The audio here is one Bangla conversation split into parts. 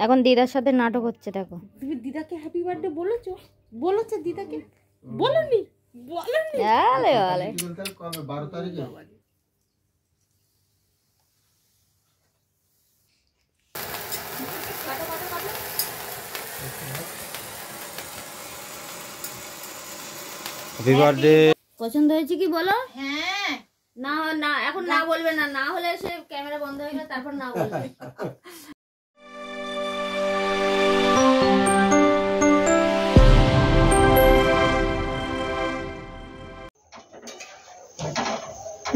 এখন দিদার সাথে নাটক হচ্ছে দেখো। তুমি দিদাকে হ্যাপি বার্থডে বলেছো? বলেছে দিদাকে? বলনি? বলনি? আলে আলে কবে 12 তারিখে? Happy birthday. পছন্দ হয়েছে কি বলো? হ্যাঁ। না না এখন না বলবে না, না হলে সে ক্যামেরা বন্ধ হয়ে গেলে তারপর না বলবে।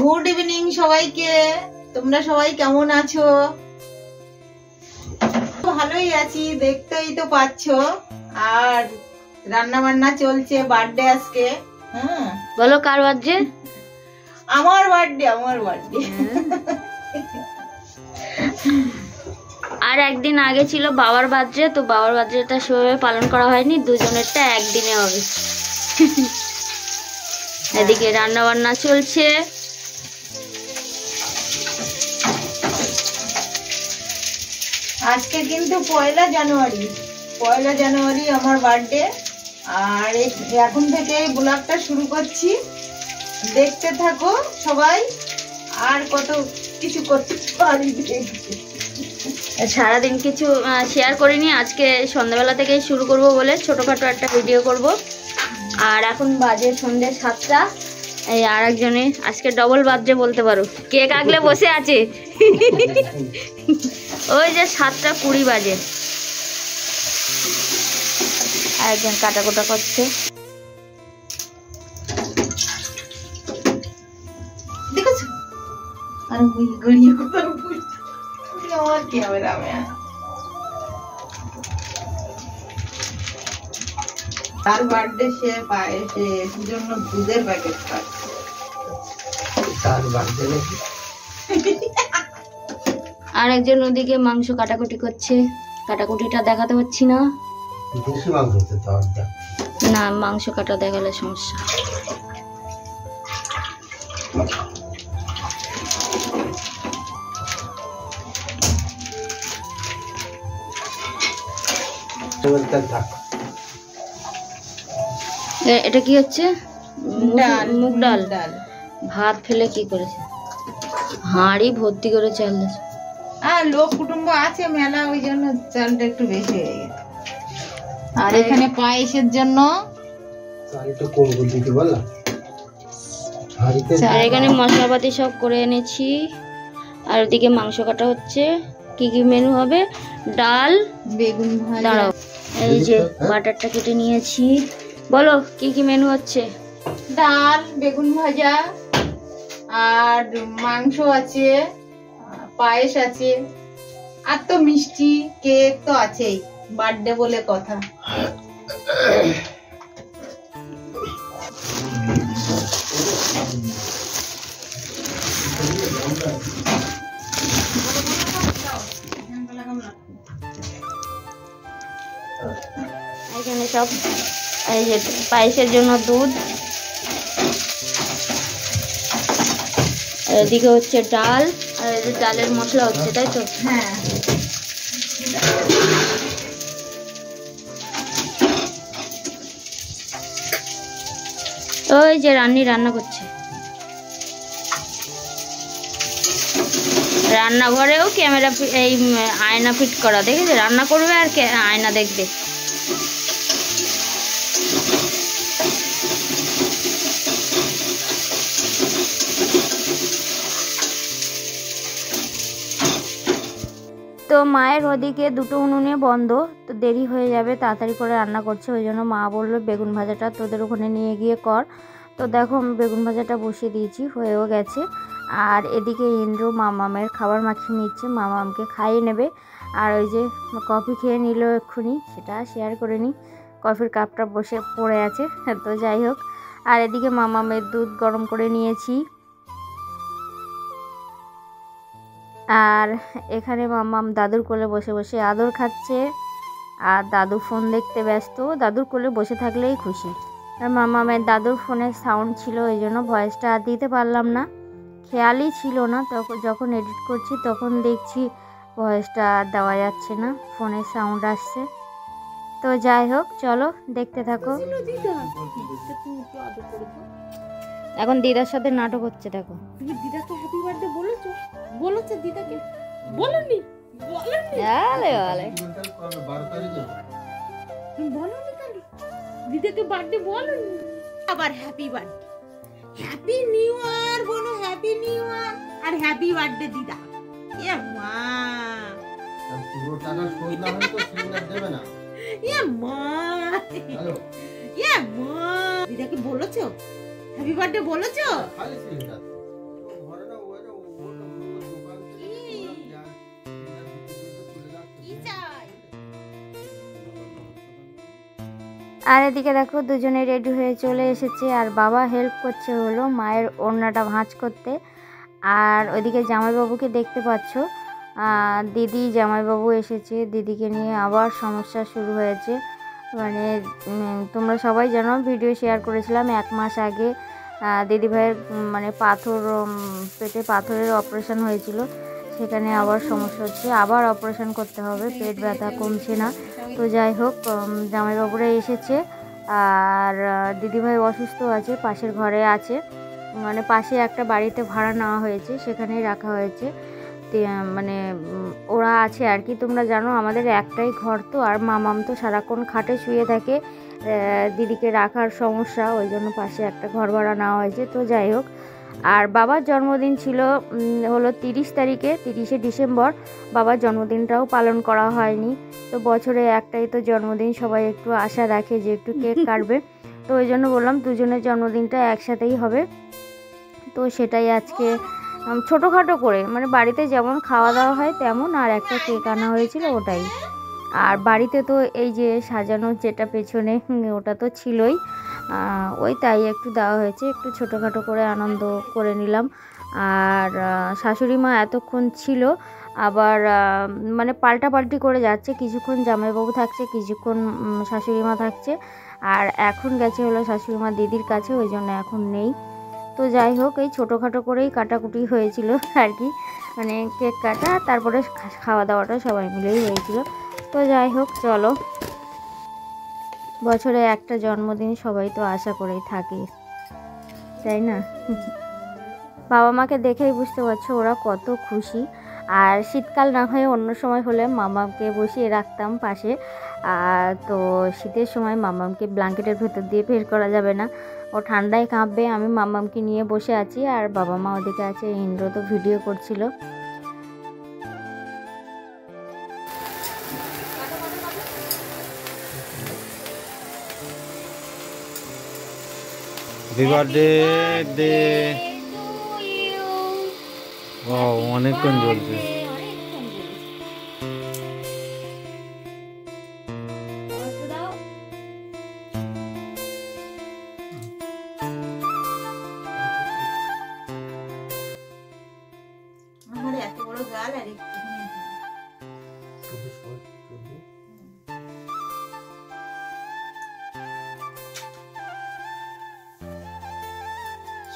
গুড ইভিনিং সবাইকে। তোমরা সবাই কেমন আছো? ভালোই আছি, দেখতেই তো পাচ্ছো। আর রান্না বান্না চলছে, বার্থডে আজকে। হ্যাঁ বলো কার বার্থডে? আমার বার্থডে, আমার বার্থডে। আর একদিন আগে ছিল বাবার বার্থডে, তো বাবার বার্থডেটা সেভাবে পালন করা হয়নি, দুজনেরটা একদিনে হবে। এদিকে রান্না বান্না চলছে। আজকে কিন্তু 1 জানুয়ারি, 1 জানুয়ারি আমার বার্থডে। আর এখন থেকে ব্লগটা শুরু করছি, দেখতে থাকো সবাই। আর কত কিছু করতে পারি দেখবে। সারাদিন কিছু শেয়ার করিনি, আজকে সন্ধ্যাবেলা থেকেই শুরু করব বলে ছোটখাটো একটা ভিডিও করব। আর এখন বাজে সন্ধ্যে 7টা। এই আর একজনে আজকে ডবল বার্থডে বলতে পারো, কেক আগলে বসে আছে। ওই যে 7:20 বাজে। আরেকজন কাটাকুটা করছে। দেখেছো? আর ওই গড়িয়ে কথা বলছে আমার ক্যামেরাম্যান। তার বার্থডে সে পায়, সে জন্য দুধের প্যাকেট খাচ্ছে। তার বার্থডে নাকি? আর একজন ওদিকে মাংস কাটাকুটি করছে, কাটাকুটিটা দেখাতে পাচ্ছি না। দেশি মাংস হচ্ছে তো অর্ধেক। না, মাংস কাটা দেখালে সমস্যা। এটা কি হচ্ছে? মুগ ডাল। ভাত ফেলে কি করেছে? হাঁড়ি ভর্তি করে চাল দিয়েছে। আর লোক কুটুম্ব আছে মেলা, ওই জন্য চালটা একটু বেশি হয়ে গেছে। আর এখানে পায়েসের জন্য চালটা কম করে দিতে বললাম। আর এখানে মশলাপাতি সব করে এনেছি। আর ওদিকে মাংস কাটা হচ্ছে। কি কি মেনু হবে? ডাল, বেগুন ভাজা। দাঁড়াও, এই যে বাটারটা কেটে নিয়েছি। বলো কি কি মেনু হচ্ছে? ডাল, বেগুন ভাজা, আর মাংস আছে, পায়েস আছে, আর তো মিষ্টি, কেক তো আছেই, বার্থডে বলে কথা। এখানে সব এই যে পায়েসের জন্য দুধ, এদিকে হচ্ছে ডাল, আর এই যে ডালের মশলা হচ্ছে, তাই তো? হ্যাঁ, ওই যে রান্নি রান্না করছে। রান্নাঘরেও ক্যামেরা, এই আয়না ফিট করা, দেখেছে? রান্না করবে আর আয়না দেখবে। তো মায়ের ওদিকে দুটো উনুনে বন্ধ, তো দেরি হয়ে যাবে, তাড়াতাড়ি করে রান্না করছে। ওই জন্য মা বললো বেগুন ভাজাটা তোদের ওখানে নিয়ে গিয়ে কর। তো দেখো আমি বেগুন ভাজাটা বসিয়ে দিয়েছি, হয়েও গেছে। আর এদিকে ইন্দ্র মামামের খাবার মাখিয়ে নিচ্ছে, মামামকে খাইয়ে নেবে। আর ওই যে কফি খেয়ে নিল এক্ষুনি, সেটা শেয়ার করে নিই। কফির কাপটা বসে পড়ে আছে, তো যাই হোক। আর এদিকে মামামের দুধ গরম করে নিয়েছি। আর এখানে মামাম দাদুর কোলে বসে বসে আদর খাচ্ছে। আর দাদু ফোন দেখতে ব্যস্ত, দাদুর কোলে বসে থাকলেই খুশি। আর মামামের দাদুর ফোনের সাউন্ড ছিল, ওই জন্য ভয়েসটা আর দিতে পারলাম না, খেয়ালই ছিল না। তখন যখন এডিট করছি তখন দেখছি ভয়েসটা দেওয়া যাচ্ছে না, ফোনের সাউন্ড আসছে। তো যাই হোক, চলো দেখতে থাকো। এখন দিদার সাথে নাটক হচ্ছে, দেখো। তুমি দিদাকে হ্যাপি বার্থডে বলেছো? বলেছো দিদাকে? বলনি? আলে আলে কবে 12 তারিখে? বলনি কেন? দিদাকে বার্থডে বলনি? আবার happy birthday, happy new year, বলো হ্যাপি নিউ ইয়ার আর হ্যাপি বার্থডে দিদা। এ মা, আর পুরো টাকা শোধ না হয় তো সিলিন্ডার দেবে না। এ মা, হ্যালো, এ মা, দিদাকে বলেছো হ্যাপি বার্থডে বলেছো? খালি সিলিন্ডার তো ঘরে না, ওই না, ও তো দোকান থেকে যা সিলিন্ডার চলে যাচ্ছে। কি চাই? আর এদিকে দেখো দুজনে রেডি হয়ে চলে এসেছে, আর বাবা হেল্প করছে হলো মায়ের ওড়নাটা ভাঁজ করতে। আর ওইদিকে জামাইবাবুকে দেখতে পাচ্ছ, দিদি জামাইবাবু এসেছে, দিদিকে নিয়ে আবার সমস্যা শুরু হয়েছে। মানে তোমরা সবাই জানো, ভিডিও শেয়ার করেছিলাম 1 মাস আগে দিদিভাইয়ের মানে পাথর, পেটে পাথরের অপারেশন হয়েছিল, সেখানে আবার সমস্যা হচ্ছে, আবার অপারেশন করতে হবে, পেট ব্যথা কমছে না। তো যাই হোক, জামাইবাবুরা এসেছে, আর দিদিভাই অসুস্থ আছে, পাশের ঘরে আছে, মানে পাশে একটা বাড়িতে ভাড়া নেওয়া হয়েছে, সেখানেই রাখা হয়েছে। মানে ওরা আছে আর কি। তোমরা জানো আমাদের একটাই ঘর তো, আর মামাম তো সারাক্ষণ খাটে শুয়ে থাকে, দিদিকে রাখার সমস্যা, ওই জন্য পাশে একটা ঘর ভাড়া নেওয়া হয়েছে। তো যাই হোক, আর বাবার জন্মদিন ছিল হলো 30 তারিখে, 30শে ডিসেম্বর। বাবার জন্মদিনটাও পালন করা হয়নি। তো বছরে একটাই তো জন্মদিন, সবাই একটু আশা রাখে যে একটু কেক কাটবে। তো ওই জন্য বললাম দুজনের জন্মদিনটা একসাথেই হবে। তো সেটাই আজকে ছোটোখাটো করে, মানে বাড়িতে যেমন খাওয়া দাওয়া হয় তেমন, আর একটা কেক আনা হয়েছিল ওটাই। আর বাড়িতে তো এই যে সাজানো যেটা পেছনে, ওটা তো ছিলই, ওই তাই একটু দেওয়া হয়েছে, একটু ছোটোখাটো করে আনন্দ করে নিলাম। আর শাশুড়ি মা এতক্ষণ ছিল, আবার মানে পাল্টাপাল্টি করে যাচ্ছে, কিছুক্ষণ জামাইবাবু থাকছে, কিছুক্ষণ শাশুড়ি মা থাকছে, আর এখন গেছে হলো শাশুড়ি মা দিদির কাছে, ওই জন্য এখন নেই। তো যাই হোক, এই ছোটোখাটো করেই কাটাকুটি হয়েছিল আর কি, মানে কেক কাটা, তারপরে খাওয়া দাওয়াটা সবাই মিলেই হয়েছিল। তো যাই হোক, চলো, বছরে একটা জন্মদিন সবাই তো আশা করেই থাকে, তাই না? বাবা মাকে দেখেই বুঝতে পারছো ওরা কত খুশি। আর শীতকাল না হয়ে অন্য সময় হলে মামাকে বসিয়ে রাখতাম পাশে, তো শীতের সময় মামামকে ব্ল্যাঙ্কেটের ভেতর দিয়ে বের করা যাবে না, ও ঠান্ডায় কাঁপবে। আমি মামামকে নিয়ে বসে আছি, আর বাবা মা ওদিকে আছে, ইন্দ্র তো ভিডিও করছিল। হ্যাপি বার্থডে অনেকক্ষণ জ্বলছে। আমার এত বড় গাল আর একটু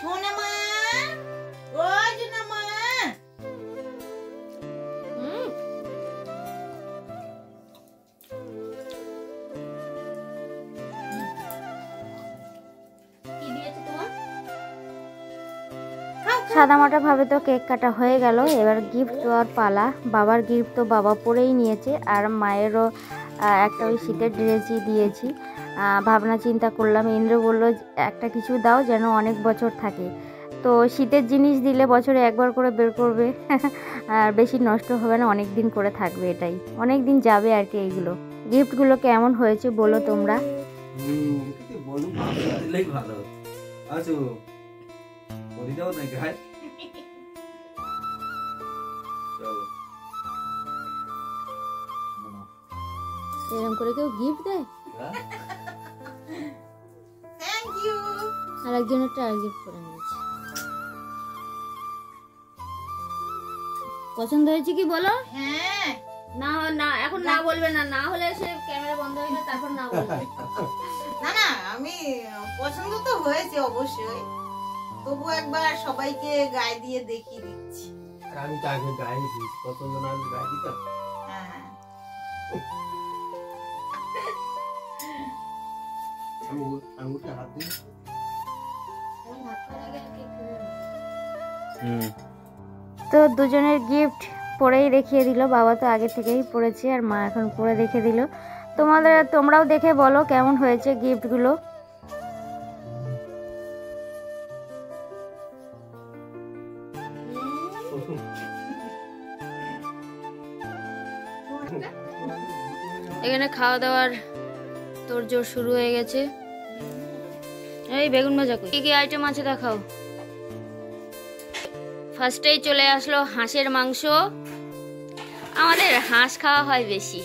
শোনা মা, ও শোনা মা। সাদামাটাভাবে তো কেক কাটা হয়ে গেল, এবার গিফট দেওয়ার পালা। বাবার গিফট তো বাবা পরেই নিয়েছে, আর মায়েরও একটা ওই শীতের ড্রেসই দিয়েছি। ভাবনা চিন্তা করলাম, ইন্দ্র বললো একটা কিছু দাও যেন অনেক বছর থাকে। তো শীতের জিনিস দিলে বছরে একবার করে বের করবে, আর বেশি নষ্ট হবে না, অনেক দিন করে থাকবে, এটাই অনেক দিন যাবে আর কি। এইগুলো গিফটগুলো কেমন হয়েছে বলো তোমরা। ভালো আছো? দাও নাকি ভাই? এরকম করে কেউ গিফট দেয়? Thank you. আর একজনের টার্গেট করে নিয়েছি। পছন্দ হয়েছে কি বলো? হ্যাঁ। না না, এখন না বলবে না, না হলে সে ক্যামেরা বন্ধ হয়ে গেলে তারপর না বলবে। না না, আমি পছন্দ তো হয়েছে অবশ্যই, তবু একবার সবাইকে গায়ে দিয়ে দেখিয়ে দিচ্ছি। আর আমি তো আগে গায়ে দিই, পছন্দ না আমি গায়ে দিতাম। হ্যাঁ। আঙুরটা হাত দিই। হুম। তো দুজনের গিফট পরেই দেখিয়ে দিল, বাবা তো আগে থেকেই পড়েছে আর মা এখন পরে দেখে দিল। তোমরাও দেখে বলো কেমন হয়েছে গিফটগুলো। এখানে খাওয়া দাওয়ার তোড়জোড় শুরু হয়ে গেছে। এই বেগুন ভাজা কি কি আইটেম আছে দেখাও। ফার্স্টেই চলে আসলো হাঁসের মাংস, আমাদের হাঁস খাওয়া হয় বেশি।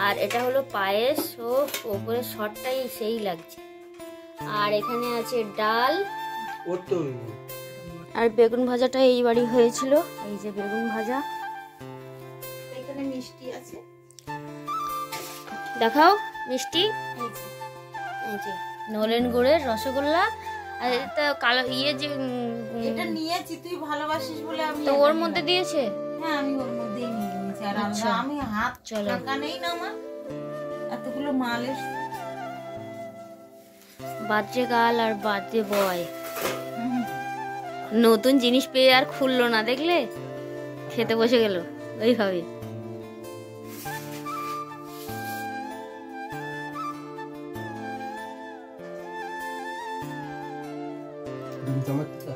আর এটা হলো পায়েস, ও ওপরে শটটাই সেই লাগছে। আর এখানে আছে ডাল, ওর তো আর বেগুন ভাজাটা এই বাড়ি হয়েছিল। এই যে বেগুন ভাজা, এখানে মিষ্টি আছে। দেখাও মিষ্টি, এই যে। এই যে নলেন গুড়ের রসগোল্লা। আর এটা কালো ইয়ে যে এটা নিয়েছি, তুই ভালোবাসিস বলে আমি তো এটা ওর নিলাম। মধ্যে দিয়েছে। হ্যাঁ, আমি ওর মধ্যেই নিয়ে নিয়েছি। আর আচ্ছা। আমি হাত চলো। টাকা নেই না আমার, এতগুলো মাল এসছে। বার্থডে গার্ল আর বার্থডে বয়, নতুন জিনিস পেয়ে আর খুললো না, দেখলে খেতে বসে গেল ওইভাবে। দুটো চামচ দিতা?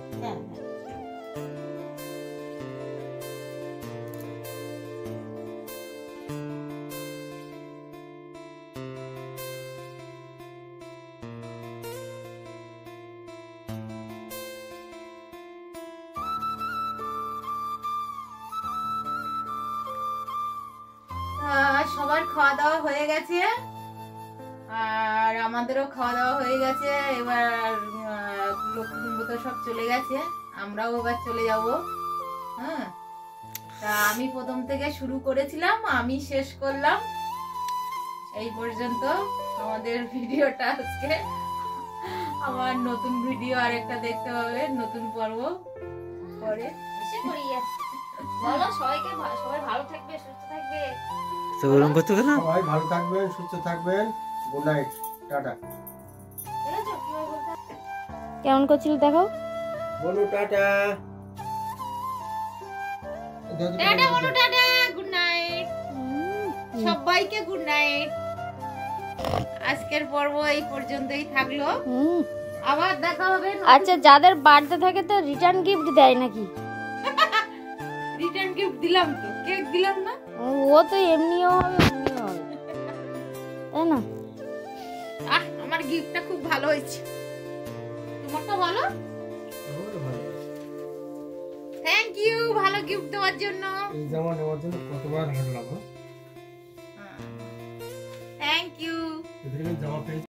হ্যাঁ, সবার খাওয়া দাওয়া হয়ে গেছে আর আমাদেরও খাওয়া দাওয়া হয়ে গেছে। এবার লক্ষ্মী তো সব চলে গেছে, আমরাও এবার চলে যাব। হ্যাঁ, তা আমি প্রথম থেকে শুরু করেছিলাম, আমি শেষ করলাম এই পর্যন্ত আমাদের ভিডিওটা। আজকে আমার নতুন ভিডিও আরেকটা দেখতে হবে, নতুন পর্ব পরে। বলো সবাইকে, সবাই ভালো থাকবে, সুস্থ থাকবে। তো ওরকম করতে গেলাম। সবাই ভালো থাকবেন, সুস্থ থাকবেন। Good night, tata. কেমন করছিল দেখো। বলো টাটা। টাটা বলো, টাটা, গুড নাইট সবাইকে, গুড নাইট। আজকের পর্ব এই পর্যন্তই থাকলো, আবার দেখা হবে। আচ্ছা, যাদের বার্থডে থাকে তো রিটার্ন গিফট দেয় নাকি? রিটার্ন গিফট দিলাম তো, কেক দিলাম না? ও তো এমনিও হবে, এমনিও হবে, তাই না? আমার গিফটটা খুব ভালো হয়েছে, তোমারটা ভালো? থ্যাংক ইউ ভালো গিফট দেওয়ার জন্য। এই জামা নেওয়ার জন্য কতবার হাঁটলাম। Thank you. এদের জামা পেয়ে